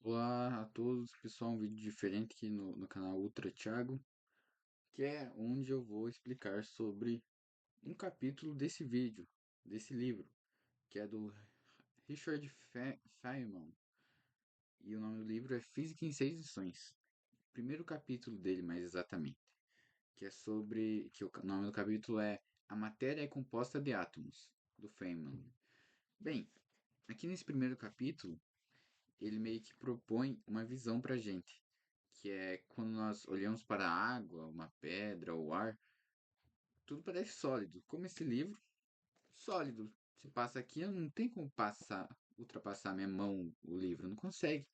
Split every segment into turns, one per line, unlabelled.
Olá a todos, pessoal, um vídeo diferente aqui no canal Ultra Thiago, que é onde eu vou explicar sobre um capítulo desse vídeo, desse livro, que é do Richard Feynman, e o nome do livro é Física em Seis Lições. Primeiro capítulo dele, mais exatamente, que é sobre, que o nome do capítulo é A Matéria é Composta de Átomos, do Feynman. Bem, aqui nesse primeiro capítulo, ele meio que propõe uma visão pra gente, que é quando nós olhamos para a água, uma pedra, o ar, tudo parece sólido. Como esse livro, sólido. Se passa aqui, não tem como ultrapassar minha mão o livro, não consegue.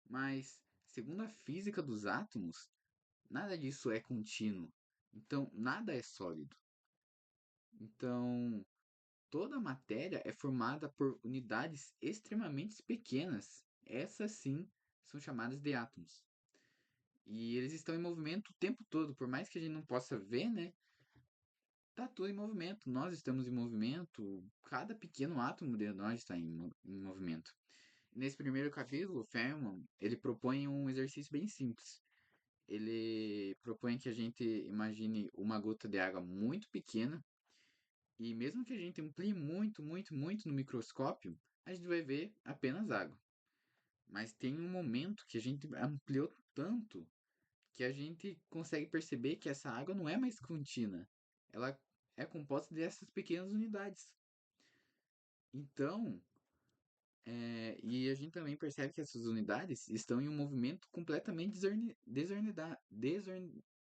Mas, segundo a física dos átomos, nada disso é contínuo. Então, nada é sólido. Então, toda a matéria é formada por unidades extremamente pequenas. Essas sim são chamadas de átomos. E eles estão em movimento o tempo todo, por mais que a gente não possa ver, né? Tá tudo em movimento. Nós estamos em movimento. Cada pequeno átomo de nós está em movimento. Nesse primeiro capítulo, o Feynman, ele propõe um exercício bem simples. Ele propõe que a gente imagine uma gota de água muito pequena e mesmo que a gente amplie muito, muito, muito no microscópio, a gente vai ver apenas água. Mas tem um momento que a gente ampliou tanto que a gente consegue perceber que essa água não é mais contínua. Ela é composta dessas pequenas unidades. Então, e a gente também percebe que essas unidades estão em um movimento completamente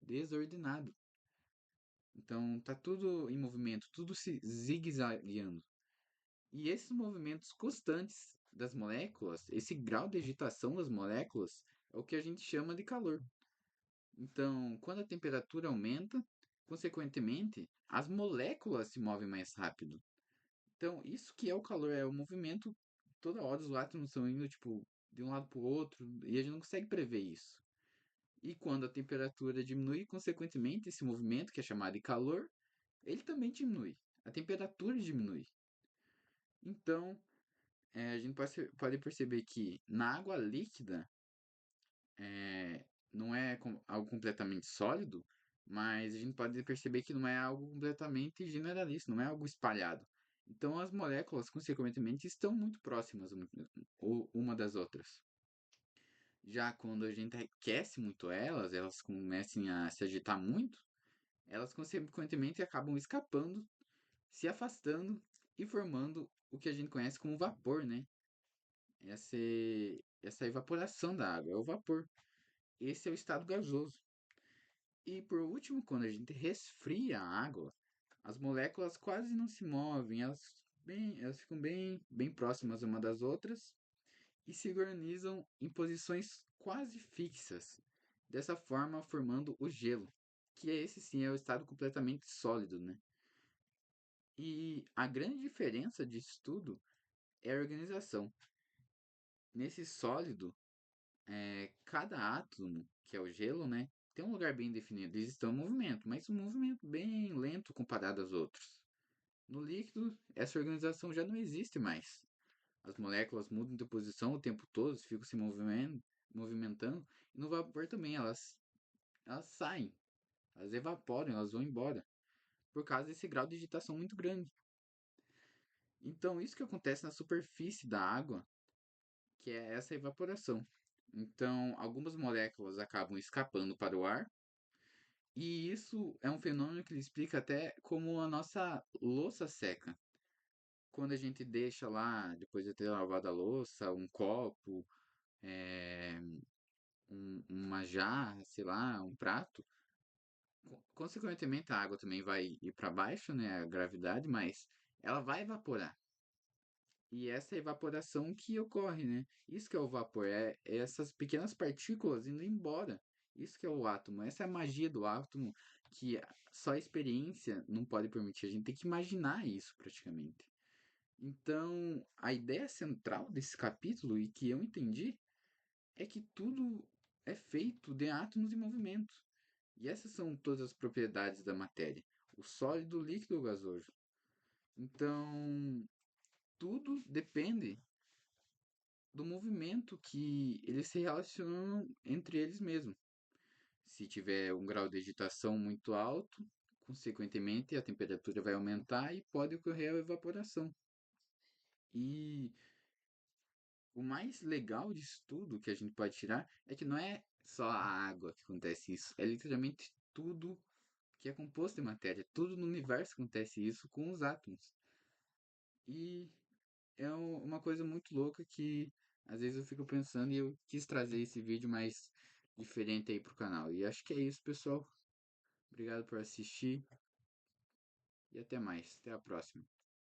desordenado. Então, tá tudo em movimento, tudo se zigue-zagueando. E esses movimentos constantes das moléculas, esse grau de agitação das moléculas, é o que a gente chama de calor. Então, quando a temperatura aumenta, consequentemente, as moléculas se movem mais rápido. Então, isso que é o calor, é o movimento. Toda hora os átomos estão indo, tipo, de um lado para o outro, e a gente não consegue prever isso. E quando a temperatura diminui, consequentemente, esse movimento, que é chamado de calor, ele também diminui. A temperatura diminui. Então, a gente pode perceber que na água líquida, não é algo completamente sólido, mas a gente pode perceber que não é algo completamente generalista, não é algo espalhado. Então as moléculas, consequentemente, estão muito próximas uma das outras. Já quando a gente aquece muito elas, elas começam a se agitar muito, elas consequentemente acabam escapando, se afastando e formando o que a gente conhece como vapor, né? Essa, essa evaporação da água, é o vapor. Esse é o estado gasoso. E por último, quando a gente resfria a água, as moléculas quase não se movem, elas ficam bem próximas uma das outras e se organizam em posições quase fixas, dessa forma formando o gelo, que esse sim é o estado completamente sólido, né? E a grande diferença disso tudo é a organização. Nesse sólido, cada átomo, que é o gelo, né, tem um lugar bem definido. Eles estão em movimento, mas um movimento bem lento comparado aos outros. No líquido, essa organização já não existe mais. As moléculas mudam de posição o tempo todo, ficam se movimentando. E no vapor também, elas saem, elas evaporam, elas vão embora. Por causa desse grau de agitação muito grande. Então, isso que acontece na superfície da água, que é essa evaporação. Então, algumas moléculas acabam escapando para o ar. E isso é um fenômeno que ele explica até como a nossa louça seca. Quando a gente deixa lá, depois de ter lavado a louça, um copo, é, uma jarra, sei lá, um prato, consequentemente a água também vai ir para baixo, né, a gravidade, mas ela vai evaporar. E essa é a evaporação que ocorre, né? Isso que é o vapor, é essas pequenas partículas indo embora. Isso que é o átomo, essa é a magia do átomo que só a experiência não pode permitir. A gente tem que imaginar isso praticamente. Então, a ideia central desse capítulo, e que eu entendi, é que tudo é feito de átomos em movimento. E essas são todas as propriedades da matéria: o sólido, o líquido e o gasoso. Então, tudo depende do movimento que eles se relacionam entre eles mesmos. Se tiver um grau de agitação muito alto, consequentemente a temperatura vai aumentar e pode ocorrer a evaporação. E o mais legal disso tudo que a gente pode tirar é que não é só a água que acontece isso, é literalmente tudo que é composto de matéria, tudo no universo acontece isso com os átomos. E é uma coisa muito louca que às vezes eu fico pensando e eu quis trazer esse vídeo mais diferente aí pro canal. E acho que é isso, pessoal. Obrigado por assistir e até mais. Até a próxima.